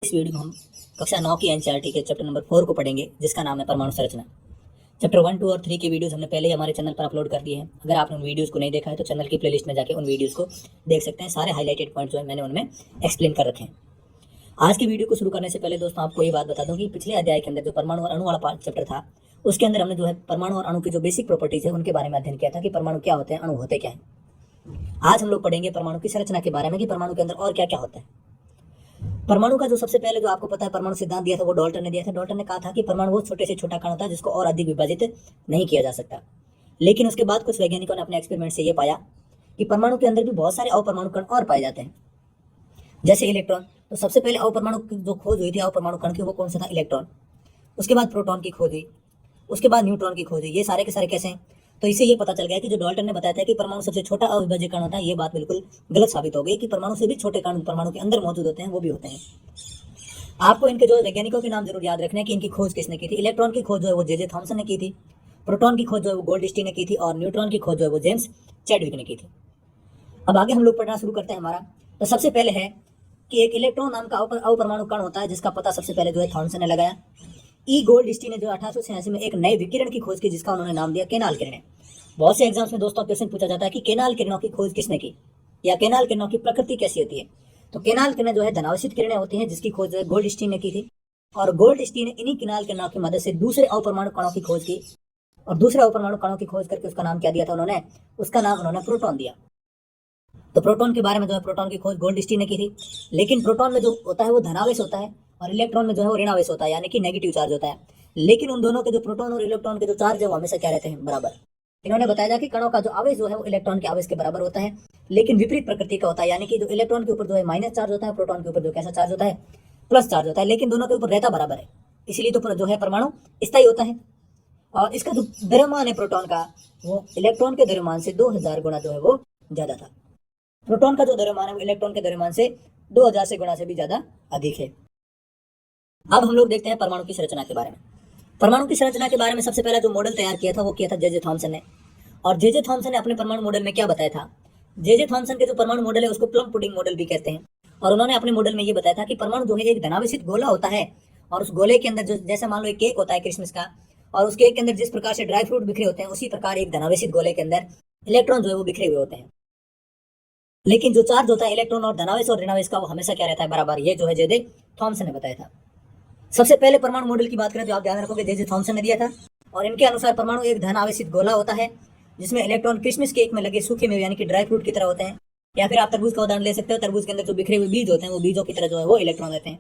इस वीडियो में हम कक्षा 9 की एनसीईआरटी के चैप्टर नंबर 4 को पढ़ेंगे, जिसका नाम है परमाणु संरचना। चैप्टर 1, 2 और 3 के वीडियोस हमने पहले ही हमारे चैनल पर अपलोड कर दिए हैं। अगर आपने उन वीडियोस को नहीं देखा है तो चैनल की प्लेलिस्ट में जाके उन वीडियोस को देख सकते हैं। सारे हाईलाइटेड पॉइंट जो है मैंने उनमें एक्सप्लेन कर रखे हैं। आज की वीडियो को शुरू करने से पहले दोस्तों आपको ये बात बता दूं कि पिछले अध्याय के अंदर जो परमाणु और अणु वाला पार्ट चैप्टर था, उसके अंदर हमने जो है परमाणु और अणु की जो बेसिक प्रॉपर्टीज है उनके बारे में अध्ययन किया था कि परमाणु क्या होते हैं, अणु होते क्या है। आज हम लोग पढ़ेंगे परमाणु की संरचना के बारे में कि परमाणु के अंदर और क्या क्या होता है। परमाणु का जो सबसे पहले जो आपको पता है परमाणु सिद्धांत दिया था वो डाल्टन ने दिया था। डाल्टन ने कहा था कि परमाणु वो छोटे से छोटा कण होता है जिसको और अधिक विभाजित नहीं किया जा सकता। लेकिन उसके बाद कुछ वैज्ञानिकों ने अपने एक्सपेरिमेंट से ये पाया कि परमाणु के अंदर भी बहुत सारे अपरमाणु कण और पाए जाते हैं, जैसे इलेक्ट्रॉन। तो सबसे पहले अपरमाणु की जो खोज हुई थी अपरमाणु कण की, वो कौन सा था? इलेक्ट्रॉन। उसके बाद प्रोटॉन की खोज हुई, उसके बाद न्यूट्रॉन की खोज हुई। ये सारे के सारे कैसे हैं? तो इससे ये पता चल गया कि जो डाल्टन ने बताया था कि परमाणु सबसे छोटा अविभाज्य कण होता है, ये बात बिल्कुल गलत साबित हो गई कि परमाणु से भी छोटे कण परमाणु के अंदर मौजूद होते हैं, वो भी होते हैं। आपको इनके जो वैज्ञानिकों के नाम जरूर याद रखने हैं कि इनकी खोज किसने की थी। इलेक्ट्रॉन की खोज जो है वो जे थॉमसन ने की थी, प्रोटॉन की खोज जो है वो गोल्डस्टीन ने की थी, और न्यूट्रॉन की खोज जो है वो जेम्स चैडविक ने की थी। अब आगे हम लोग पढ़ना शुरू करते हैं हमारा। तो सबसे पहले है कि एक इलेक्ट्रॉन नाम का अपरमाणु कण होता है जिसका पता सबसे पहले जो है थॉमसन ने लगाया। ई गोल्डस्टीन ने जो 1886 में एक नए विकिरण की खोज की जिसका उन्होंने नाम दिया केनाल किरणें। बहुत से एग्जाम्स में दोस्तों क्वेश्चन पूछा जाता है कि केनाल किरणों की खोज किसने की, या केनाल किरणों की प्रकृति कैसी होती है। तो केनाल किरणें जो है धनावेशित किरणें होती हैं, जिसकी खोज जो है गोल्डस्टीन ने की थी। और गोल्डस्टीन ने इन्हीं केनाल किरणों की मदद से दूसरे अपरमाणु कणों की खोज की, और दूसरे अपरमाणु कणों की खोज करके उसका नाम क्या दिया था उन्होंने? उसका नाम उन्होंने प्रोटॉन दिया। तो प्रोटॉन के बारे में जो है प्रोटॉन की खोज गोल्डस्टीन ने की थी। लेकिन प्रोटॉन में जो होता है वो धनावेश होता है, और इलेक्ट्रॉन में जो है वो ऋणावेश होता है, यानी कि नेगेटिव चार्ज होता है। लेकिन उन दोनों के जो प्रोटॉन और इलेक्ट्रॉन के जो चार्ज है वो हमेशा क्या रहते हैं? बराबर। इन्होंने बताया था कि कणों का जो आवेश जो है वो इलेक्ट्रॉन के आवेश के बराबर होता है, लेकिन विपरीत प्रकृति का होता है, यानी कि जो इलेक्ट्रॉन के ऊपर जो है माइनस चार्ज होता है, प्रोटॉन के ऊपर जो कैसा चार्ज होता है? प्लस चार्ज होता है, लेकिन दोनों के ऊपर रहता बराबर है। इसीलिए तो जो है परमाणु स्थायी होता है। और इसका जो द्रव्यमान है प्रोटॉन का, वो इलेक्ट्रॉन के द्रव्यमान से 2000 गुना जो है वो ज्यादा था। प्रोटॉन का जो द्रव्यमान है वो इलेक्ट्रॉन के द्रव्यमान से 2000 से गुना से भी ज्यादा अधिक है। अब हम लोग देखते हैं परमाणु की संरचना के बारे में। परमाणु की संरचना के बारे में सबसे पहला जो मॉडल तैयार किया था वो किया था जे थॉमसन ने। और जे थॉमसन ने अपने परमाणु मॉडल में क्या बताया था? जे थॉमसन के जो परमाणु मॉडल है उसको प्लम पुडिंग मॉडल भी कहते हैं। और उन्होंने अपने मॉडल में ये बताया था कि परमाणु जो है एक धनावेशित गोला होता है, और उस गोले के अंदर जो जैसे मान लो एक केक होता है क्रिसमस का, और उस केक के अंदर जिस प्रकार से ड्राई फ्रूट बिखरे होते हैं, उसी प्रकार एक धनावेशित गोले के अंदर इलेक्ट्रॉन जो है वो बिखरे हुए होते हैं। लेकिन जो चार्ज होता है इलेक्ट्रॉन और धनावेश और ऋणावेश का, वो हमेशा क्या रहता है? बराबर। ये जो है जे थॉमसन ने बताया था। सबसे पहले परमाणु मॉडल की बात करें तो आप ध्यान रखोगे जे थॉमसन ने दिया था। और इनके अनुसार परमाणु एक धन आवेशित गोला होता है जिसमें इलेक्ट्रॉन क्रिसमस केक में लगे सूखे मेवे यानी कि ड्राई फ्रूट की तरह होते हैं। या फिर आप तरबूज का उदाहरण ले सकते हो, तरबूज के अंदर जो बिखरे हुए बीज होते हैं वो बीजों की तरह जो है वो इलेक्ट्रॉन रहते हैं।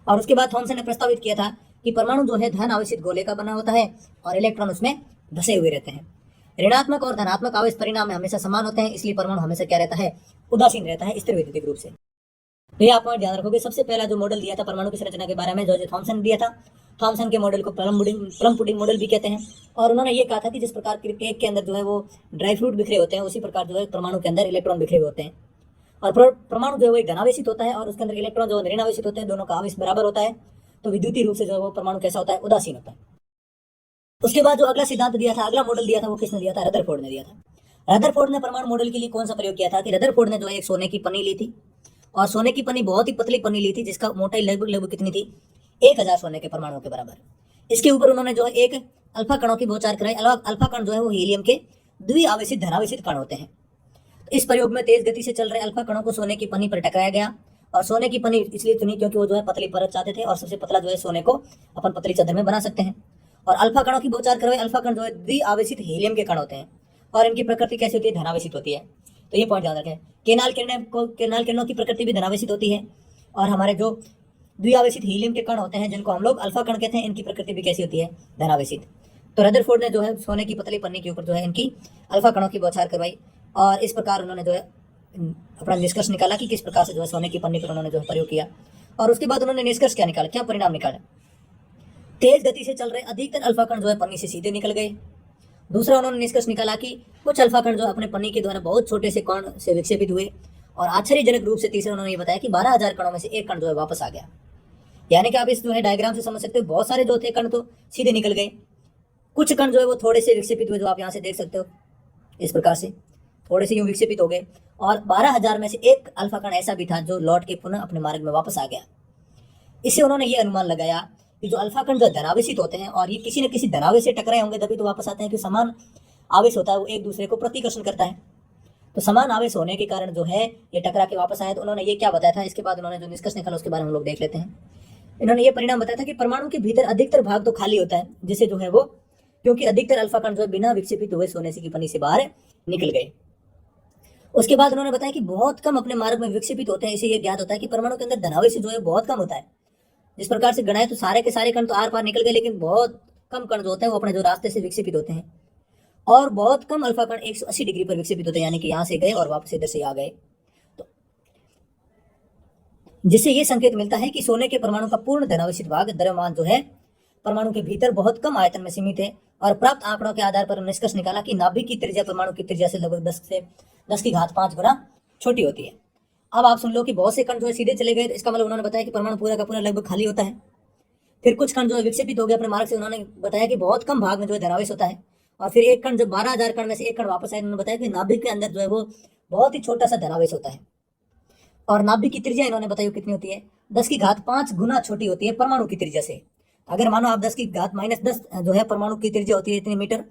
और उसके बाद थॉमसन ने प्रस्तावित किया था कि परमाणु जो है धन आवेशित गोले का बना होता है और इलेक्ट्रॉन उसमें धसे हुए रहते हैं। ऋणात्मक और धनात्मक आवेश परिणाम में हमेशा समान होते हैं, इसलिए परमाणु हमेशा क्या रहता है? उदासीन रहता है, स्थिर वैद्युतिक रूप से। तो ये आप ध्यान रखोगे। सबसे पहला जो मॉडल दिया था परमाणु की संरचना के बारे में जो थॉमसन ने दिया था। थॉमसन के मॉडल को प्लम पुडिंग मॉडल भी कहते हैं। और उन्होंने ये कहा था कि जिस प्रकार केक के अंदर जो है वो ड्राई फ्रूट बिखरे होते हैं, उसी प्रकार जो है परमाणु के अंदर इलेक्ट्रॉन बिखरे होते हैं। और परमाणु जो है वो एक धनावेशित होता है, और उसके अंदर इलेक्ट्रॉन जो ऋणावेशित होते हैं, दोनों का आवेश बराबर होता है। तो विद्युतीय रूप से जो है वो परमाणु कैसा होता है? उदासीन होता है। उसके बाद जो अगला सिद्धांत दिया था, अगला मॉडल दिया था, वो किसने दिया था? रदरफोर्ड ने दिया था। रदरफोर्ड ने परमाणु मॉडल के लिए कौन सा प्रयोग किया था? कि रदरफोर्ड ने जो है एक सोने की पन्नी ली थी, और सोने की पन्नी बहुत ही पतली पन्नी ली थी जिसका मोटाई लगभग लगभग कितनी थी? 1000 सोने के परमाणुओं के बराबर। इसके ऊपर उन्होंने जो है एक अल्फा कणों की बौछार कराई। अल्फा कण जो है वो हीलियम के द्विआवेशित धनावेशित कण होते हैं। इस प्रयोग में तेज गति से चल रहे अल्फा कणों को सोने की पन्नी पर टकराया गया। और सोने की पन्नी इसलिए चुनी क्योंकि वो जो है पतली परत चाहते थे, और सबसे पतला जो है सोने को अपन पतली चादर में बना सकते हैं। और अल्फा कणों की बौछार करवाई। अल्फा कण जो है द्विआवेशित हीलियम के कण होते हैं, और इनकी प्रकृति कैसी होती है? धनावेशित होती है। तो ये पॉइंट याद रखें। केनाल किरणों की प्रकृति भी धनावेशित होती है, और हमारे जो द्विआवेशित हीलियम के कण होते हैं जिनको हम लोग अल्फा कण कहते हैं, इनकी प्रकृति भी कैसी होती है? धनावेशित। तो रदरफोर्ड ने जो है सोने की पतली पन्नी के ऊपर जो है इनकी अल्फा कणों की बौछार करवाई, और इस प्रकार उन्होंने जो है अपना निष्कर्ष निकाला कि किस प्रकार से जो है सोने की पन्नी पर उन्होंने जो है प्रयोग किया। और उसके बाद उन्होंने निष्कर्ष क्या निकाला, क्या परिणाम निकाला? तेज गति से चल रहे अधिकतर अल्फा कण जो है पन्नी से सीधे निकल गए। दूसरा उन्होंने निष्कर्ष निकाला कि कुछ अल्फा कण जो अपने पन्नी के द्वारा बहुत छोटे से कण से विक्षेपित हुए। और आश्चर्यजनक रूप से तीसरा उन्होंने ये बताया कि 12000 कणों में से एक कण जो है वापस आ गया। यानी कि आप इस जो है डायग्राम से समझ सकते हो, बहुत सारे जो थे कण तो सीधे निकल गए, कुछ कण जो है वो थोड़े से विक्षेपित हुए, जो आप यहाँ से देख सकते हो इस प्रकार से थोड़े से यूं विक्षेपित हो गए। और 12000 में से एक अल्फा कण ऐसा भी था जो लौट के पुनः अपने मार्ग में वापस आ गया। इससे उन्होंने ये अनुमान लगाया कि जो अल्फा कण जो धनावेशित होते हैं और ये किसी न किसी धनावेश से टकराए होंगे, तभी तो वापस आते हैं कि समान आवेश होता है वो एक दूसरे को प्रतिकर्षण करता है। तो समान आवेश होने के कारण जो है ये टकरा के वापस आया। तो उन्होंने ये क्या बताया था, इसके बाद उन्होंने जो निष्कर्ष निकाला उसके बारे में हम लोग देख लेते हैं। इन्होंने ये परिणाम बताया था कि परमाणु के भीतर अधिकतर भाग तो खाली होता है, जिससे जो है वो, क्योंकि अधिकतर अल्फा कण जो है बिना विक्षेपित हुए सोने की पनी से बाहर निकल गए। उसके बाद उन्होंने बताया कि बहुत कम अपने मार्ग में विक्षेपित होते हैं। इसे ये ज्ञात होता है कि परमाणु के अंदर धनावेश जो है बहुत कम होता है। जिस प्रकार से गणाए तो सारे के सारे कण तो आर पार निकल गए, लेकिन बहुत कम कण जो होते हैं वो अपने जो रास्ते से विक्षेपित होते हैं। और बहुत कम अल्फा कण 180 डिग्री पर विक्षेपित होते हैं, यानी कि यहाँ से गए और वापस इधर से आ गए। तो जिससे ये संकेत मिलता है कि सोने के परमाणु का पूर्ण धनावेशित भाग द्रव्यमान जो है परमाणु के भीतर बहुत कम आयतन में सीमित है। और प्राप्त आंकड़ों के आधार पर निष्कर्ष निकाला कि नाभिक की त्रिज्या परमाणु की त्रिज्या से लगभग 10 की घात 5 गुना छोटी होती है। अब आप सुन लो कि बहुत से कण जो है सीधे चले गए, तो इसका मतलब उन्होंने बताया कि परमाणु पूरा का पूरा लगभग खाली होता है। फिर कुछ कण जो है विक्षेपित हो गए अपने मार्ग से। उन्होंने बताया कि बहुत कम भाग में जो है धनावेश होता है। और फिर एक कण, जब 12,000 कण में से एक कण वापस आए, उन्होंने बताया कि नाभिक के अंदर जो है वो बहुत ही छोटा सा धनावेश होता है। और नाभिक की त्रिज्या इन्होंने बताई कितनी होती है, 10 की घात 5 गुना छोटी होती है परमाणु की त्रिज्या से। अगर मानो आप 10 की घात -10 जो है परमाणु की त्रिज्या होती है इतनी मीटर,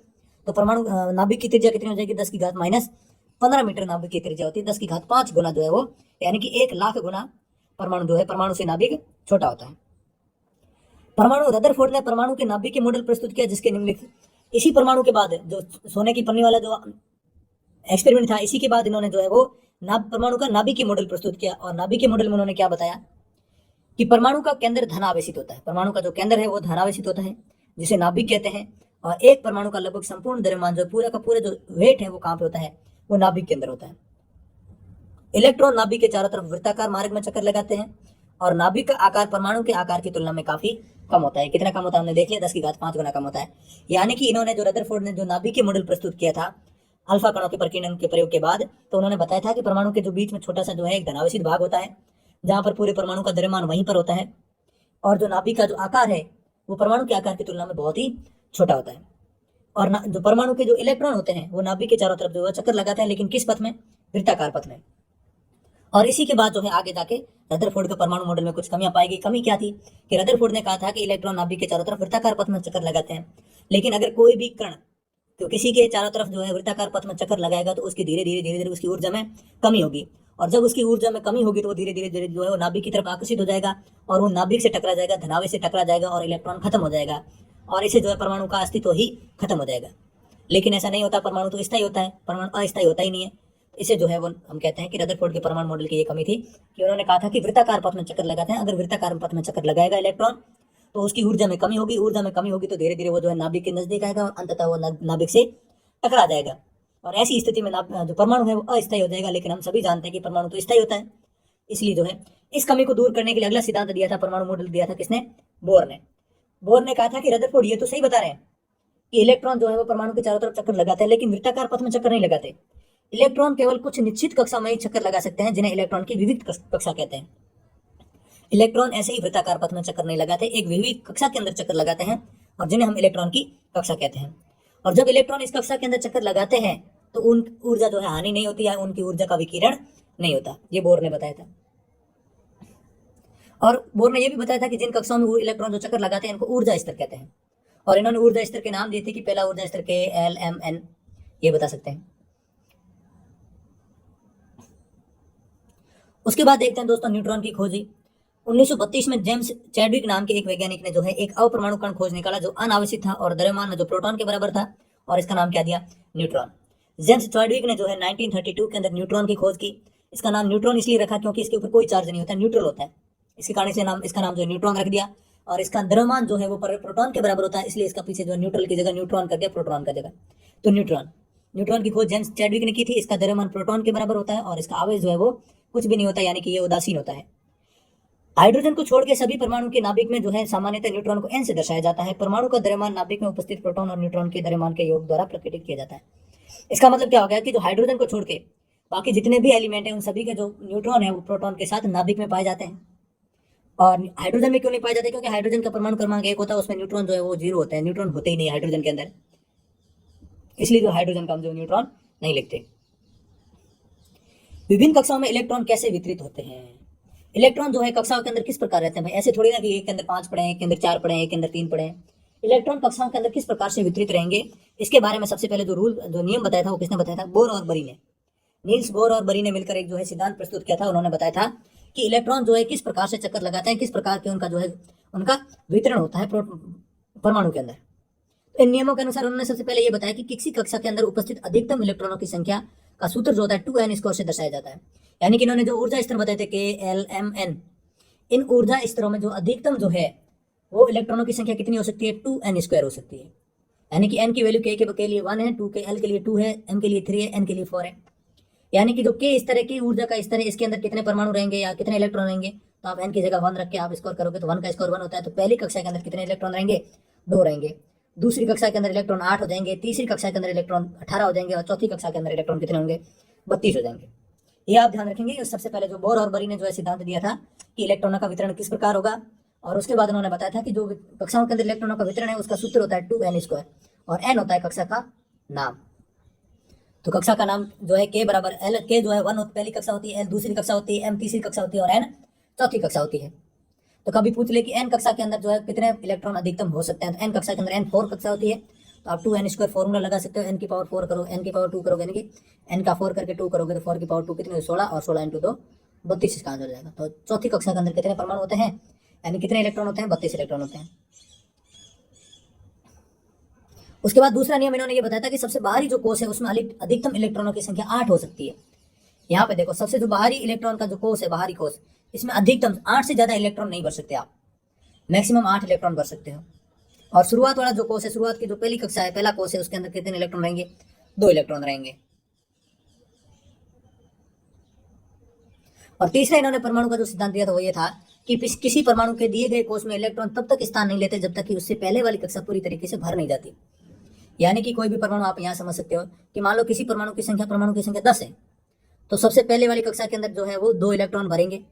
तो परमाणु नाभिक की त्रिज्या कितनी हो जाएगी, 10 की घात -15 मीटर नाभिक की त्रिज्या होती है। 10 की घात 5 गुना जो है वो, यानी कि 1,00,000 गुना परमाणु जो है, परमाणु से नाभिक छोटा होता है। परमाणु रदरफोर्ड ने परमाणु के नाभिक के मॉडल प्रस्तुत किया, जिसके निम्नलिखित, इसी परमाणु के बाद जो सोने की पन्नी वाला जो एक्सपेरिमेंट था, इसी के बाद इन्होंने जो है वो परमाणु का नाभिक के मॉडल प्रस्तुत किया। और नाभिक के मॉडल में उन्होंने क्या बताया कि परमाणु का केंद्र धनावेशित होता है। परमाणु का जो केंद्र है वो धनावेशित होता है, जिसे नाभिक कहते हैं। और एक परमाणु का लगभग संपूर्ण द्रव्यमान जो पूरा का पूरा जो वेट है वो कहाँ पे होता है, वो नाभिक के अंदर होता है। इलेक्ट्रॉन नाभिक के चारों तरफ वृत्ताकार मार्ग में चक्कर लगाते हैं। और नाभिक का आकार परमाणु के आकार की तुलना में काफी कम होता है। कितना कम होता है हमने देख लिया, 10 की घात 5 गुना कम होता है। यानी कि इन्होंने जो रदरफोर्ड ने जो नाभिक के मॉडल प्रस्तुत किया था अल्फा कणों के प्रकीर्णन के प्रयोग के बाद, तो उन्होंने बताया था कि परमाणु के जो बीच में छोटा सा जो है एक धनावेशित भाग होता है, जहां पर पूरे परमाणु का द्रव्यमान वहीं पर होता है। और जो नाभिक का जो आकार है वो परमाणु के आकार की तुलना में बहुत ही छोटा होता है। और जो परमाणु के जो इलेक्ट्रॉन होते हैं वो नाभिक के चारों तरफ जो है चक्कर लगाते हैं, लेकिन किस पथ में, वृत्ताकार पथ में। और इसी के बाद जो है आगे जाके रदरफोर्ड के परमाणु मॉडल में कुछ कमियां पाई गई। कमी क्या थी कि रदरफोर्ड ने कहा था कि इलेक्ट्रॉन नाभिक के चारों तरफ वृत्ताकार पथ में चक्कर लगाते हैं, लेकिन अगर कोई भी कण तो किसी के चारों तरफ जो है वृत्ताकार पथ में चक्कर लगाएगा तो उसकी धीरे धीरे उसकी ऊर्जा में कमी होगी। और जब उसकी ऊर्जा में कमी होगी तो वो धीरे धीरे जो है वो नाभिक की तरफ आकर्षित हो जाएगा और वो नाभिक से टकरा जाएगा, धनावेश से टकरा जाएगा और इलेक्ट्रॉन खत्म हो जाएगा। और इसे जो है परमाणु का अस्तित्व ही खत्म हो जाएगा। लेकिन ऐसा नहीं होता, परमाणु तो स्थायी होता है, परमाणु अस्थायी होता ही नहीं है। इसे जो है वो हम कहते हैं कि रदरफोर्ड के परमाणु मॉडल की ये कमी थी कि उन्होंने कहा था कि वृत्ताकार पथ में चक्कर लगाते हैं। अगर वृत्ताकार पथ में चक्कर लगाएगा इलेक्ट्रॉन तो उसकी ऊर्जा में कमी होगी, ऊर्जा में कमी होगी तो धीरे धीरे वो जो है नाभिक के नजदीक आएगा और अंततः वो नाभिक से टकरा जाएगा। और ऐसी स्थिति में जो परमाणु है वो अस्थायी हो जाएगा। लेकिन हम सभी जानते हैं कि परमाणु तो स्थायी होता है। इसलिए जो है इस कमी को दूर करने के लिए अगला सिद्धांत दिया था, परमाणु मॉडल दिया था किसने, बोर ने। बोर ने कहा था कि रदरफोर्ड ये तो सही बता रहे हैं कि इलेक्ट्रॉन जो है वो परमाणु के चारों तरफ चक्कर लगाते हैं, लेकिन वृत्ताकार पथ में चक्कर नहीं लगाते। इलेक्ट्रॉन केवल कुछ निश्चित कक्षा में ही चक्कर लगा सकते हैं, जिन्हें इलेक्ट्रॉन की विविध कक्षा कहते हैं। इलेक्ट्रॉन ऐसे ही वृत्ताकार पथ में चक्कर नहीं लगाते, एक विविध कक्षा के अंदर चक्कर लगाते हैं और जिन्हें हम इलेक्ट्रॉन की कक्षा कहते हैं। और जब इलेक्ट्रॉन इस कक्षा के अंदर चक्कर लगाते हैं तो उन ऊर्जा जो है हानि नहीं होती है, उनकी ऊर्जा का विकिरण नहीं होता। ये बोर ने बताया था। और बोर ने यह भी बताया था कि जिन कक्षाओं में इलेक्ट्रॉन जो चक्कर लगाते हैं इनको ऊर्जा स्तर कहते हैं। और इन्होंने ऊर्जा स्तर के नाम दिए थे कि पहला ऊर्जा स्तर के एल एम एन, ये बता सकते हैं। उसके बाद देखते हैं दोस्तों न्यूट्रॉन की खोजी। 1932 में जेम्स चैडविक नाम के एक वैज्ञानिक ने जो है एक अपरमाणु कण खोज निकाला जो अनावेशित था और द्रव्यमान में जो प्रोटॉन के बराबर था, और इसका नाम क्या दिया, न्यूट्रॉन। जेम्स चैडविक ने जो है 1932 के अंदर न्यूट्रॉन की खोज की। इसका नाम न्यूट्रॉन इसलिए रखा क्योंकि इसके ऊपर कोई चार्ज नहीं होता, न्यूट्रल होता है। इसके कारण से इसका नाम जो है न्यूट्रॉन रख दिया। और इसका द्रव्यमान जो है वो प्रोटॉन के बराबर होता है, इसलिए इसका पीछे जो न्यूट्रल की जगह न्यूट्रॉन कर दिया, प्रोटॉन का जगह। तो न्यूट्रॉन की खोज जेम्स चैडविक ने की थी। इसका द्रव्यमान प्रोटॉन के बराबर होता है और इसका आवेश जो है वो कुछ भी नहीं होता, यानी कि ये उदासीन होता है। हाइड्रोजन को छोड़ के सभी परमाणु के नाभिक में जो है सामान्यतः न्यूट्रॉन को n से दर्शाया जाता है। परमाणु का द्रव्यमान नाभिक में उपस्थित प्रोटॉन और न्यूट्रॉन के द्रव्यमान के योग द्वारा प्रकटित किया जाता है। इसका मतलब क्या हो गया कि जो हाइड्रोजन को छोड़ के बाकी जितने भी एलिमेंट हैं उन सभी के जो न्यूट्रॉन है वो प्रोटॉन के साथ नाभिक में पाए जाते हैं। और हाइड्रोजन में क्यों नहीं पाए जाते, क्योंकि हाइड्रोजन का परमाणु क्रमांक 1 होता है, उसमें न्यूट्रॉन जो है वो 0 होते हैं, न्यूट्रॉन होते ही नहीं हाइड्रोजन के अंदर। इसलिए जो हाइड्रोजन का हम जो न्यूट्रॉन नहीं लिखते। विभिन्न कक्षाओं में इलेक्ट्रॉन कैसे वितरित होते हैं। इलेक्ट्रॉन जो है कक्षाओं के अंदर किस प्रकार रहते हैं भाई, ऐसे थोड़ी ना कि एक के अंदर 5 पड़े हैं, एक के अंदर 4 पड़े हैं, एक के अंदर 3 पड़े हैं। इलेक्ट्रॉन कक्षाओं के अंदर किस प्रकार से वितरित रहेंगे, इसके बारे में सबसे पहले जो नियम बताया था वो किसने बताया था, बोर और बरी ने। नील्स बोर और बरी ने मिलकर एक जो है सिद्धांत प्रस्तुत किया था। उन्होंने बताया था कि इलेक्ट्रॉन जो है किस प्रकार से चक्कर लगाते हैं, किस प्रकार के उनका जो है उनका वितरण होता है परमाणु के अंदर। तो इन नियमों के अनुसार उन्होंने सबसे पहले ये बताया कि किसी कक्षा के अंदर उपस्थित अधिकतम इलेक्ट्रॉनों की संख्या का सूत्र जो होता है 2n² से दर्शाया जाता है। यानी कि इन्होंने जो ऊर्जा स्तर बताए थे KLMN, इन ऊर्जा स्तरों में जो अधिकतम जो है वो इलेक्ट्रॉनों की संख्या कितनी हो सकती है, 2n² हो सकती है। यानी कि n की वैल्यू k के लिए 1 है, 2 के l के लिए 2 है, m के लिए 3 है, n के लिए 4 है। यानी कि जो k इस तरह की ऊर्जा का स्तर है, इसके अंदर कितने परमाणु रहेंगे या कितने इलेक्ट्रॉन रहेंगे, तो आप n की जगह 1 रख के आप स्कोर करोगे तो 1 का स्कोर 1 होता है। तो पहली कक्षा के अंदर कितने इलेक्ट्रॉन रहेंगे, 2 रहेंगे। दूसरी कक्षा के अंदर इलेक्ट्रॉन 8 हो जाएंगे, तीसरी कक्षा के अंदर इलेक्ट्रॉन 18 हो जाएंगे और चौथी कक्षा के अंदर इलेक्ट्रॉन कितने होंगे, 32 हो जाएंगे। ये आप ध्यान रखेंगे। सबसे पहले जो बोर और बरी ने जो है सिद्धांत दिया था कि इलेक्ट्रॉनों का वितरण किस प्रकार होगा, और उसके बाद उन्होंने बताया था कि जो कक्षाओं के अंदर इलेक्ट्रॉनों का वितरण है उसका सूत्र होता है 2n² और n होता है कक्षा का नाम। तो कक्षा का नाम जो है k बराबर l, k जो है 1 पहली कक्षा होती है, l दूसरी कक्षा होती है, m तीसरी कक्षा होती है और n चौथी कक्षा होती है। तो कभी पूछ ले कि n कक्षा के अंदर जो है कितने इलेक्ट्रॉन अधिकतम हो सकते हैं, तो n कक्षा के अंदर n 4 कक्षा होती है, तो आप 2n² फॉर्मूला लगा सकते हो। n की पावर 4 करो, n की पावर 2 करोगे, यानी कि n का 4 करके 2 करोगे तो 4 की पावर 2 कितनी, 16, और 16 × 2 32 इसका आंसर हो जाएगा। तो चौथी कक्षा के अंदर कितने परमाणु होते हैं, यानी कितने इलेक्ट्रॉन होते हैं, 32 इलेक्ट्रॉन होते हैं। उसके बाद दूसरा नियम इन्होंने ये बताया था कि सबसे बाहरी जो कोष है उसमें अधिकतम इलेक्ट्रॉनों की संख्या 8 हो सकती है। यहाँ पे देखो, सबसे जो बाहरी इलेक्ट्रॉन का जो कोष है, बाहरी कोष, इसमें अधिकतम 8 से ज्यादा इलेक्ट्रॉन नहीं भर सकते आप, मैक्सिमम 8 इलेक्ट्रॉन भर सकते हो। और शुरुआत वाला जो कोष है, शुरुआत की जो पहली कक्षा है, पहला कोष है, उसके अंदर कितने इलेक्ट्रॉन रहेंगे, 2 इलेक्ट्रॉन रहेंगे। और तीसरा इन्होंने परमाणु का जो सिद्धांत दिया था वो ये था कि किसी परमाणु के दिए गए कोष में इलेक्ट्रॉन तब तक स्थान नहीं लेते जब तक कि उससे पहले वाली कक्षा पूरी तरीके से भर नहीं जाती। यानी कि कोई भी परमाणु आप यहाँ समझ सकते हो कि मान लो किसी परमाणु की संख्या 10 है, तो सबसे पहले वाली कक्षा के अंदर जो है वो 2 इलेक्ट्रॉन भरेंगे।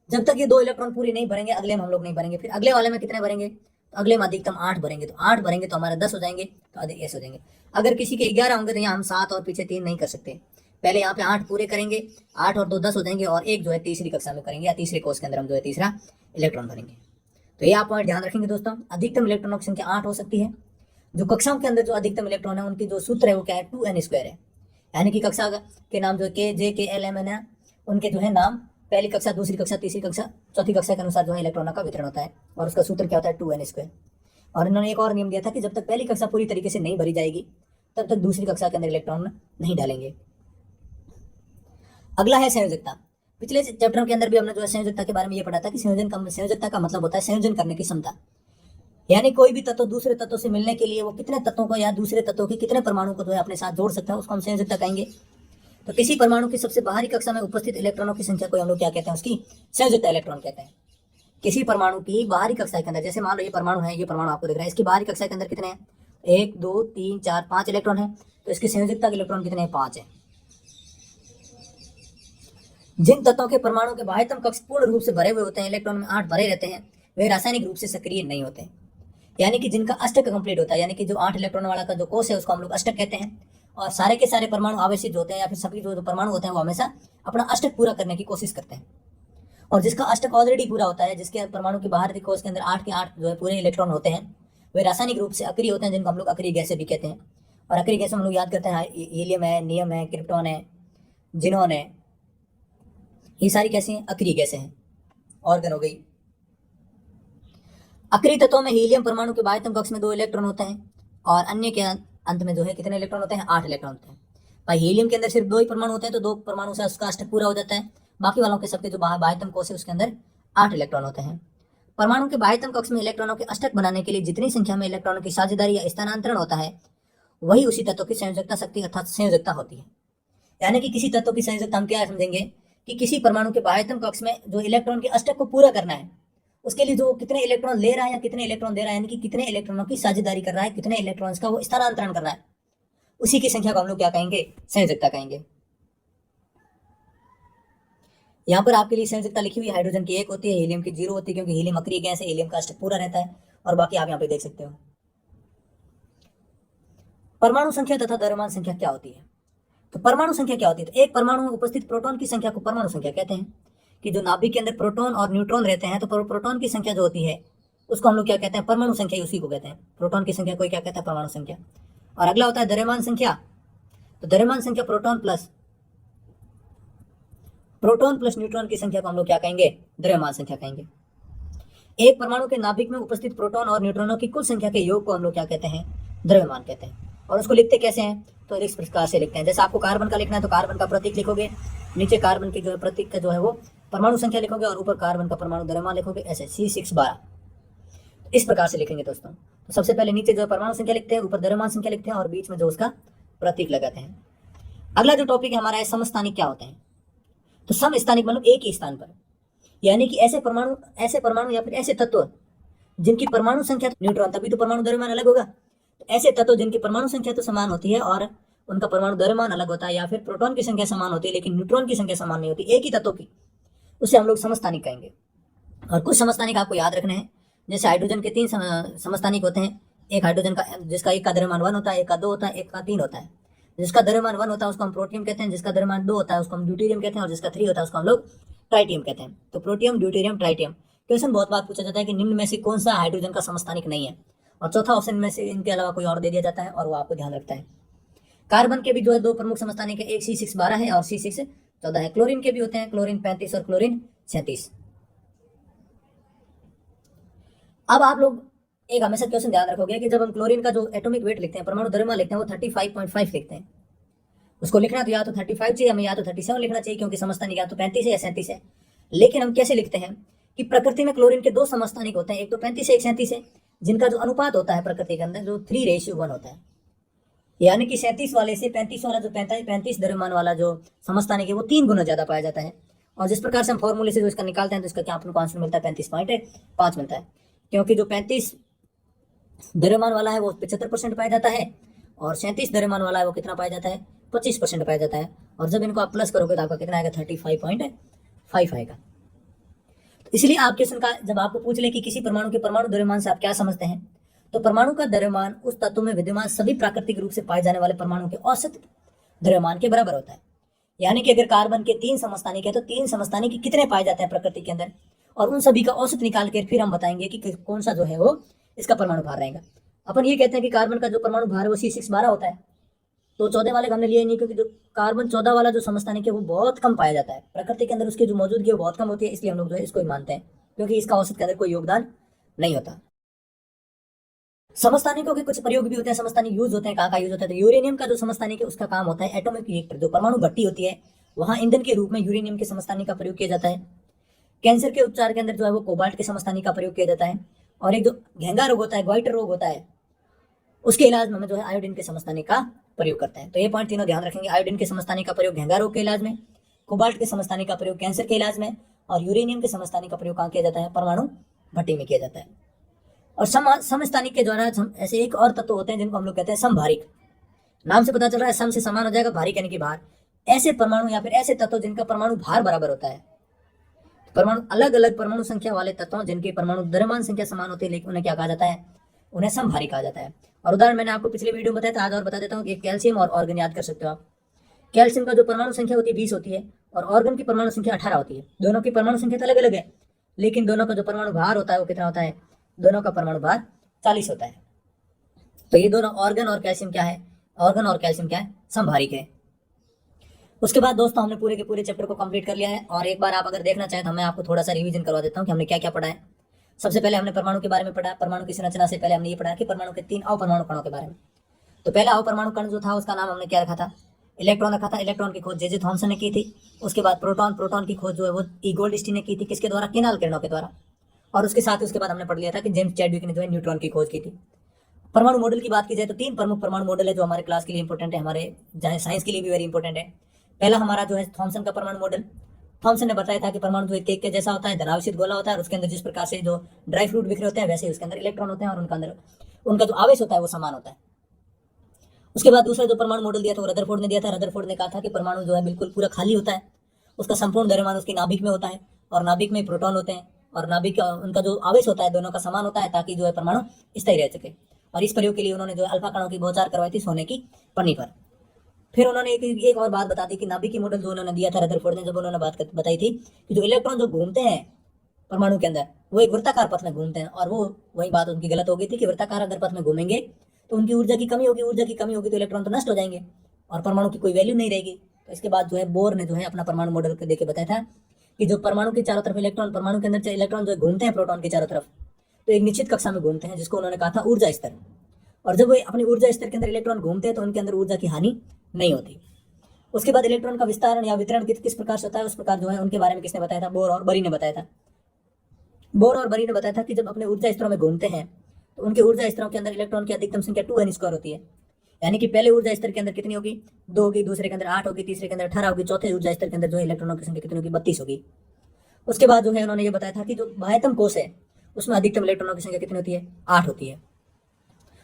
जब तक ये 2 इलेक्ट्रॉन पूरी नहीं भरेंगे अगले में हम लोग नहीं भरेंगे। फिर अगले वाले में कितने भरेंगे, तो अगले में अधिकतम 8 भरेंगे। तो 8 भरेंगे तो हमारे 10 हो जाएंगे, तो अधिक ऐसे हो जाएंगे। अगर किसी के 11 होंगे तो यहाँ हम 7 और पीछे 3 नहीं कर सकते, पहले यहाँ पे 8 पूरे करेंगे, 8 और 2 10 हो जाएंगे, और एक जो है तीसरी कक्षा में करेंगे या तीसरे कोष के अंदर हम जो है तीसरा इलेक्ट्रॉन भरेंगे। तो ये आप पॉइंट ध्यान रखेंगे दोस्तों, अधिकतम इलेक्ट्रॉनों की संख्या 8 हो सकती है। जो कक्षाओं के अंदर जो अधिकतम इलेक्ट्रॉन है उनकी जो सूत्र है वो क्या है, 2n² है। यानी कि कक्षा के नाम जो k, j, k, l, m, n है, उनके जो है नाम पहली कक्षा, दूसरी कक्षा, तीसरी कक्षा, चौथी कक्षा के अनुसार जो है इलेक्ट्रॉनों का वितरण होता है, और उसका सूत्र क्या होता है, 2n²। और इन्होंने एक और नियम दिया था कि जब तक पहली कक्षा पूरी तरीके से नहीं भरी जाएगी तब तक दूसरी कक्षा के अंदर इलेक्ट्रॉन नहीं डालेंगे। अगला है संयोजकता। पिछले चैप्टर के अंदर भी हमने जो है संयोजकता के बारे में ये पढ़ा था कि संयोजकता का मतलब होता है संयोजन करने की क्षमता। यानी कोई भी तत्व दूसरे तत्व से मिलने के लिए वो कितने तत्वों को या दूसरे तत्वों के कितने परमाणु को जो है अपने साथ जोड़ सकता है, उसको हम संयोजकता कहेंगे। तो किसी परमाणु की सबसे बाहरी कक्षा में उपस्थित इलेक्ट्रॉनों की संख्या को हम लोग क्या कहते हैं, उसकी संयोजकता इलेक्ट्रॉन कहते हैं। किसी परमाणु की बाहरी कक्षा के अंदर, जैसे मान लो ये परमाणु है, ये परमाणु आपको दिख रहा है, इसकी बाहरी कक्षा के अंदर कितने हैं, 1 2 3 4 5 इलेक्ट्रॉन है, तो इसकी संयोजकता के इलेक्ट्रॉन कितने हैं, 5 है। जिन तत्वों के परमाणु के बाह्यतम कक्ष पूर्ण रूप से भरे हुए होते हैं, इलेक्ट्रॉन में 8 भरे रहते हैं, वे रासायनिक रूप से सक्रिय नहीं होते। यानी कि जिनका अष्टक कंप्लीट होता है, यानी कि जो 8 इलेक्ट्रॉन वाला का जो कोष है उसको हम लोग अष्टक कहते हैं। और सारे के सारे परमाणु आवेशित होते हैं या फिर सभी जो परमाणु होते हैं वो हमेशा अपना अष्टक पूरा करने की कोशिश करते हैं। और जिसका अष्टक ऑलरेडी पूरा होता है, जिसके परमाणु के बाहरी कोष के अंदर 8 के 8 जो है पूरे इलेक्ट्रॉन होते हैं, वे रासायनिक रूप से अक्रिय होते हैं, जिनको हम लोग अक्रिय गैसें भी कहते हैं। और अक्रिय गैस हम लोग याद करते हैं, हीलियम है, नियम है, क्रिप्टॉन है, जिनोन है, ये सारी कैसी हैं, अक्रिय गैसें हैं। ऑर्गन हो गई। अक्रिय तत्वों में हीलियम परमाणु के बाह्यतम कक्ष में 2 इलेक्ट्रॉन होते हैं, और अन्य के अंत में जो है कितने इलेक्ट्रॉन होते हैं, 8 इलेक्ट्रॉन होते हैं। भाई हीलियम के अंदर सिर्फ 2 ही परमाणु होते हैं, तो 2 परमाणु से उसका अष्टक पूरा हो जाता है। बाकी वालों के सबके जो बाह्यतम कोष है उसके अंदर 8 इलेक्ट्रॉन होते हैं। परमाणु के बाह्यतम कक्ष में इलेक्ट्रॉनों के अष्टक बनाने के लिए जितनी संख्या में इलेक्ट्रॉनों की साझेदारी या स्थानांतरण होता है, वही उसी तत्व की संयोजकता शक्ति अर्थात संयोजकता होती है। यानी कि किसी तत्व की संयोजकता हम क्या समझेंगे कि किसी परमाणु के बाह्यतम कक्ष में जो इलेक्ट्रॉन के अष्टक को पूरा करना है, उसके लिए जो कितने इलेक्ट्रॉन ले रहा है या कितने इलेक्ट्रॉन दे रहा है, यानी कि कितने इलेक्ट्रॉनों की साझेदारी कर रहा है, कितने इलेक्ट्रॉन्स का वो स्थानांतरण कर रहा है, उसी की संख्या को हम लोग क्या कहेंगे, संयोजकता कहेंगे। यहाँ पर आपके लिए संयोजकता लिखी हुई हाइड्रोजन की 1 होती है, हीलियम की 0 होती है, क्योंकि हीलियम अक्रिय गैस है, हीलियम का अष्टक पूरा रहता है। और बाकी आप यहाँ पे देख सकते हो। परमाणु संख्या तथा द्रव्यमान संख्या क्या होती है, तो परमाणु संख्या क्या होती है, तो एक परमाणु में उपस्थित प्रोटॉन की संख्या को परमाणु संख्या कहते हैं। कि जो नाभिक के अंदर प्रोटॉन और न्यूट्रॉन रहते हैं, तो प्रोटॉन की संख्या जो होती है उसको हम लोग क्या कहते हैं, परमाणु संख्या, उसी को कहते हैं। प्रोटॉन की संख्या को क्या कहते हैं, परमाणु संख्या। और अगला होता है द्रव्यमान संख्या। तो द्रव्यमान संख्या प्रोटॉन प्लस न्यूट्रॉन की संख्या को हम लोग क्या कहेंगे, द्रव्यमान संख्या कहेंगे। एक परमाणु के नाभिक में उपस्थित प्रोटॉन और न्यूट्रॉनों की कुल संख्या के योग को हम लोग क्या कहते हैं, द्रव्यमान कहते हैं। और उसको लिखते कैसे हैं, तो इस प्रकार से लिखते हैं। जैसे आपको कार्बन का लिखना है तो कार्बन का प्रतीक लिखोगे, नीचे कार्बन की जो है प्रतीक का जो है वो परमाणु संख्या लिखोगे, और ऊपर कार्बन का परमाणु द्रव्यमान लिखोगे, ऐसे C612 इस प्रकार से लिखेंगे दोस्तों। तो सबसे पहले नीचे जो परमाणु संख्या लिखते हैं, ऊपर द्रव्यमान संख्या लिखते हैं, और बीच में जो उसका प्रतीक लगाते हैं। अगला जो टॉपिक है हमारा है समस्थानिक क्या होते हैं। तो समस्थानिक मतलब एक ही स्थान पर, यानी कि ऐसे परमाणु या फिर ऐसे तत्व जिनकी परमाणु संख्या, न्यूट्रॉन तभी तो परमाणु द्रव्यमान अलग होगा, तो ऐसे तत्व जिनकी परमाणु संख्या तो समान होती है और उनका परमाणु द्रव्यमान अलग होता है, या फिर प्रोटॉन की संख्या समान होती है लेकिन न्यूट्रॉन की संख्या समान नहीं होती, एक ही तत्व की, उसे हम लोग समस्थानिक कहेंगे। और कुछ समस्थानिक आपको याद रखने हैं। जैसे हाइड्रोजन के 3 समस्थानिक होते हैं। एक हाइड्रोजन का, जिसका एक का द्रव्यमान 1 होता है, एक का 2 होता है, एक का 3 होता है। जिसका द्रव्यमान 1 होता है उसको हम प्रोटियम कहते हैं, जिसका द्रव्यमान 2 होता है उसको हम ड्यूटेरियम कहते हैं, और जिसका 3 होता है उसको हम लोग ट्राइटियम कहते हैं। तो प्रोटियम, ड्यूटेरियम, ट्राइटियम। क्वेश्चन बहुत बार पूछा जाता है कि निम्न में से कौन सा हाइड्रोजन का समस्थानिक नहीं है, और चौथा ऑप्शन में से इनके अलावा कोई और दे दिया जाता है, और वो आपको ध्यान रखता है। कार्बन के भी जो है 2 प्रमुख समस्थानिक है, एक C612 है और C614 है। क्लोरीन के भी होते हैं, क्लोरीन 35 और क्लोरीन 37। अब आप लोग एक हमेशा क्वेश्चन ध्यान रखोगे कि जब हम क्लोरीन का जो एटॉमिक वेट लिखते हैं, परमाणु द्रव्यमान लिखते हैं, वो 35.5 लिखते हैं। उसको लिखना तो या तो 35 चाहिए हमें, या तो 37 लिखना चाहिए, क्योंकि समस्थानिक या तो 35 है या 37 है। लेकिन हम कैसे लिखते हैं कि प्रकृति में क्लोरीन के 2 समस्थानिक होते हैं, एक तो 35 है, एक 37 है, जिनका जो अनुपात होता है प्रकृति के अंदर जो 3:1 होता है। यानी कि 37 वाले से 35 वाला जो 35 द्रव्यमान वाला जो समस्थानिक है वो 3 गुना ज्यादा पाया जाता है। और जिस प्रकार से हम फॉर्मूले से जो इसका निकालते हैं तो इसका क्या आपको आंसर मिलता है, 35.5 मिलता है। क्योंकि जो 35 द्रव्यमान वाला है वो 75% पाया जाता है, और 37 द्रव्यमान वाला है वो कितना पाया जाता है, 25% पाया जाता है। और जब इनको आप प्लस करोगे तो आपका कितना आएगा, 35.5 आएगा। तो इसलिए आप क्वेश्चन का जब आपको पूछ ले कि किसी परमाणु के परमाणु द्रव्यमान से आप क्या समझते हैं, तो परमाणु का द्रव्यमान उस तत्व में विद्यमान सभी प्राकृतिक रूप से पाए जाने वाले परमाणु के औसत द्रव्यमान के बराबर होता है। यानी कि अगर कार्बन के 3 समस्थानिक है तो 3 समस्थानिक कितने पाए जाते हैं प्रकृति के अंदर, और उन सभी का औसत निकाल कर फिर हम बताएंगे कि कौन सा जो है वो इसका परमाणु भार रहेगा। अपन ये कहते हैं कि कार्बन का जो परमाणु भार है वो C612 होता है, तो 14 वाले का हमने लिया ही नहीं, क्योंकि जो कार्बन 14 वाला जो समस्थानिक है वो बहुत कम पाया जाता है प्रकृति के अंदर, उसकी जो मौजूदगी है वो बहुत कम होती है, इसलिए हम लोग जो है इसको ही मानते हैं, क्योंकि इसका औसत के अंदर कोई योगदान नहीं होता। समस्थानिकों के कुछ प्रयोग भी होते हैं, समस्थानिक यूज होते हैं, कहाँ का यूज होता है, तो यूरेनियम का जो समस्थानिक है उसका काम होता है एटॉमिक रिएक्टर, जो परमाणु भट्टी होती है वहां ईंधन के रूप में यूरेनियम के समस्थानिक का प्रयोग किया जाता है। कैंसर के उपचार के अंदर जो है वो कोबाल्ट के समस्थानिक का प्रयोग किया जाता है। और एक जो घेंगा रोग होता है, ग्वाइटर रोग होता है, उसके इलाज में हमें जो है आयोडीन के समस्थानिक का प्रयोग करते हैं। तो ये पॉइंट तीनों ध्यान रखेंगे, आयोडीन के समस्थानिक का प्रयोग घेंगा रोग के इलाज में, कोबाल्ट के समस्थानिक का प्रयोग कैंसर के इलाज में, और यूरेनियम के समस्थानिक का प्रयोग कहाँ किया जाता है, परमाणु भट्टी में किया जाता है। और समस्थानिक के द्वारा ऐसे एक और तत्व होते हैं जिनको हम लोग कहते हैं समभारिक। नाम से पता चल रहा है सम से समान हो जाएगा, भारिक यानी कि भार। ऐसे परमाणु या फिर ऐसे तत्व जिनका परमाणु भार बराबर होता है, परमाणु अलग अलग परमाणु संख्या वाले तत्वों जिनकी परमाणु द्रव्यमान संख्या समान होती है, लेकिन उन्हें क्या कहा जाता है, उन्हें समभारिक कहा जाता है। और उदाहरण मैंने आपको पिछले वीडियो में बताया था, आज और बता देता हूँ कि कैल्शियम और ऑर्गन याद कर सकते हो आप। कैल्शियम का जो परमाणु संख्या होती है 20 होती है, और ऑर्गन की परमाणु संख्या 18 होती है। दोनों की परमाणु संख्या तो अलग अलग है, लेकिन दोनों का जो परमाणु भार होता है वो कितना होता है, दोनों का परमाणु भार 40 होता है। तो ये दोनों ऑर्गन और कैल्शियम क्या है, ऑर्गन और कैल्शियम क्या है, समभारिक है। उसके बाद दोस्तों हमने पूरे के पूरे चैप्टर को कंप्लीट कर लिया है, और एक बार आप अगर देखना चाहें तो मैं आपको थोड़ा सा रिवीजन करवा देता हूँ कि हमने क्या क्या पढ़ा है। सबसे पहले हमने परमाणु के बारे में पढ़ा, परमाणु की संरचना से पहले हमने ये पढ़ा कि परमाणु के 3 अवपरमाणु कणों के बारे में। तो पहला अवपरमाणु कण जो था उसका नाम हमने क्या रखा था, इलेक्ट्रॉन रखा था। इलेक्ट्रॉन की खोज जे थॉमसन ने की थी। उसके बाद प्रोटॉन की खोज जो है वो ई गोल्डस्टीन ने की थी, किसके द्वारा, किनाल किरणों के द्वारा। और उसके साथ उसके बाद हमने पढ़ लिया था कि जेम्स चैडविक ने जो है न्यूट्रॉन की खोज की थी। परमाणु मॉडल की बात की जाए तो 3 प्रमुख परमाणु मॉडल है जो हमारे क्लास के लिए इंपॉर्टेंट है, हमारे साइंस के लिए भी वेरी इंपॉर्टेंट है। पहला हमारा जो है थॉमसन का परमाणु मॉडल। थॉमसन ने बताया था कि परमाणु जो केक के जैसा होता है, धनावेशित गोला होता है, और उसके अंदर जिस प्रकार से जो ड्राई फ्रूट बिखरे होते हैं वैसे ही उसके अंदर इलेक्ट्रॉन होते हैं, और उनका जो आवेश होता है वो समान होता है। उसके बाद दूसरा जो परमाणु मॉडल दिया था वो रदरफोर्ड ने दिया था। रदरफोर्ड ने कहा था कि परमाणु जो है बिल्कुल पूरा खाली होता है, उसका संपूर्ण द्रव्यमान उसकी नाभिक में होता है, और नाभिक में प्रोटॉन होते हैं, और नाभिक उनका जो आवेश होता है दोनों का समान होता है, ताकि जो है परमाणु स्थायी रह सके। और इस प्रयोग के लिए उन्होंने जो अल्फा कणों की बौछार करवाई थी सोने की पन्नी पर। फिर उन्होंने एक और बात बता दी कि नाभिकीय मॉडल जो उन्होंने दिया था रदरफोर्ड ने, जब उन्होंने बताई थी कि जो इलेक्ट्रॉन जो घूमते हैं परमाणु के अंदर वो एक वृत्ताकार पथ में घूमते हैं, और वो वही बात उनकी गलत हो गई थी कि वृत्ताकार अगर पथ में घूमेंगे तो उनकी ऊर्जा की कमी होगी, ऊर्जा की कमी होगी तो इलेक्ट्रॉन तो नष्ट हो जाएंगे और परमाणु की कोई वैल्यू नहीं रहेगी। तो इसके बाद जो है बोर ने जो है अपना परमाणु मॉडल को देके बताया था कि जो परमाणु के चारों तरफ इलेक्ट्रॉन, परमाणु के अंदर इलेक्ट्रॉन जो घूमते हैं प्रोटॉन के चारों तरफ, तो एक निश्चित कक्षा में घूमते हैं जिसको उन्होंने कहा था ऊर्जा स्तर। और जब वो अपनी ऊर्जा स्तर के अंदर इलेक्ट्रॉन घूमते हैं तो उनके अंदर ऊर्जा की हानि नहीं होती। उसके बाद इलेक्ट्रॉन का विस्तारण या वितरण किस प्रकार से होता है, उस प्रकार जो है उनके बारे में किसने बताया था, बोर और बरी ने बताया था। बोर और बरी ने बताया था कि जब अपने ऊर्जा स्तरों में घूमते हैं तो उनके ऊर्जा स्तरों के अंदर इलेक्ट्रॉन की अधिकतम संख्या 2n² होती है। यानी कि पहले ऊर्जा स्तर के अंदर कितनी होगी, 2 होगी, दूसरे के अंदर 8 होगी, तीसरे के अंदर 18 होगी, चौथे ऊर्जा स्तर के अंदर जो है इलेक्ट्रॉनों की संख्या कितनी होगी, 32 होगी। उसके बाद जो है उन्होंने ये बताया था कि जो बाह्यतम कोश है उसमें अधिकतम इलेक्ट्रॉनों की संख्या कितनी होती है, 8 होती है।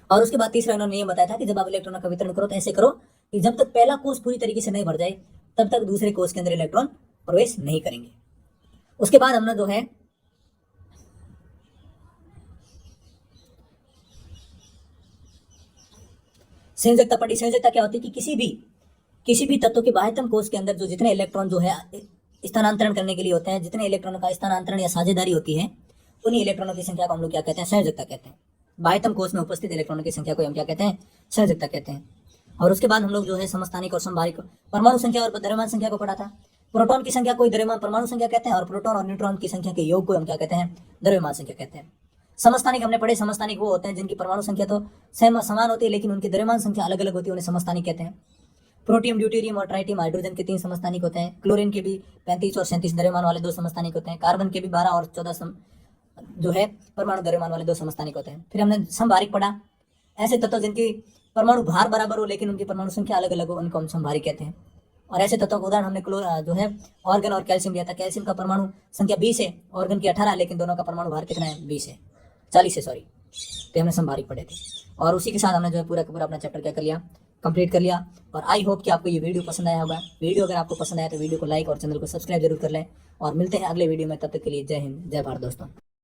और उसके बाद तीसरा उन्होंने ये बताया था कि जब आप इलेक्ट्रॉनों का वितरण करो तो ऐसे करो कि जब तक पहला कोश पूरी तरीके से नहीं भर जाए तब तक दूसरे कोश के अंदर इलेक्ट्रॉन प्रवेश नहीं करेंगे। उसके बाद हमने जो है संयोजकता पढ़ी। संयोजकता क्या होती है कि किसी भी तत्व के बाह्यतम कोश के अंदर जो जितने इलेक्ट्रॉन जो है स्थानांतरण करने के लिए होते हैं, जितने इलेक्ट्रॉनों का स्थानांतरण या साझेदारी होती है, उन्हीं इलेक्ट्रॉनों की संख्या को हम लोग क्या कहते हैं, संयोजकता कहते हैं। बाह्यतम कोश में उपस्थित इलेक्ट्रॉनों की संख्या को हम क्या कहते हैं, संयोजकता कहते हैं। और उसके बाद हम लोग जो है समस्थानिक और संभारिक परमाणु संख्या और द्रव्यमान संख्या को पढ़ा था। प्रोटॉन की संख्या को द्रव्यमान परमाणु संख्या कहते हैं और प्रोटॉन और न्यूट्रॉन की संख्या के योग को हम क्या कहते हैं, द्रव्यमान संख्या कहते हैं। समस्थानिक हमने पढ़े, समस्थानिक वो होते हैं जिनकी परमाणु संख्या तो समान होती है लेकिन उनकी द्रव्यमान संख्या अलग अलग होती है, उन्हें समस्थानिक कहते हैं। प्रोटियम, ड्यूटेरियम और ट्राइटियम हाइड्रोजन के 3 समस्थानिक होते हैं। क्लोरीन के भी 35 और 37 द्रव्यमान वाले 2 समस्थानिक होते हैं। कार्बन के भी 12 और 14 जो है परमाणु द्रव्यमान वाले 2 समस्थानिक होते हैं। फिर हमने संभारिक पढ़ा, ऐसे तत्व जिनकी परमाणु भार बराबर हो लेकिन उनकी परमाणु संख्या अलग अलग हो, उनको हम संभारिक कहते हैं। और ऐसे तत्वों का उदाहरण हमने जो है ऑर्गन और कैल्शियम लिया था। कैल्शियम का परमाणु संख्या 20 है, ऑर्गन की 18 है, लेकिन दोनों का परमाणु भार कितना है, 40 है सॉरी। तो हमने संभारिक पढ़े थे और उसी के साथ हमने जो है पूरा का पूरा अपना चैप्टर क्या कर लिया, कंप्लीट कर लिया। और आई होप कि आपको ये वीडियो पसंद आया होगा। वीडियो अगर आपको पसंद आया तो वीडियो को लाइक और चैनल को सब्सक्राइब जरूर कर लें और मिलते हैं अगले वीडियो में। तब तक के लिए जय हिंद, जय भारत दोस्तों।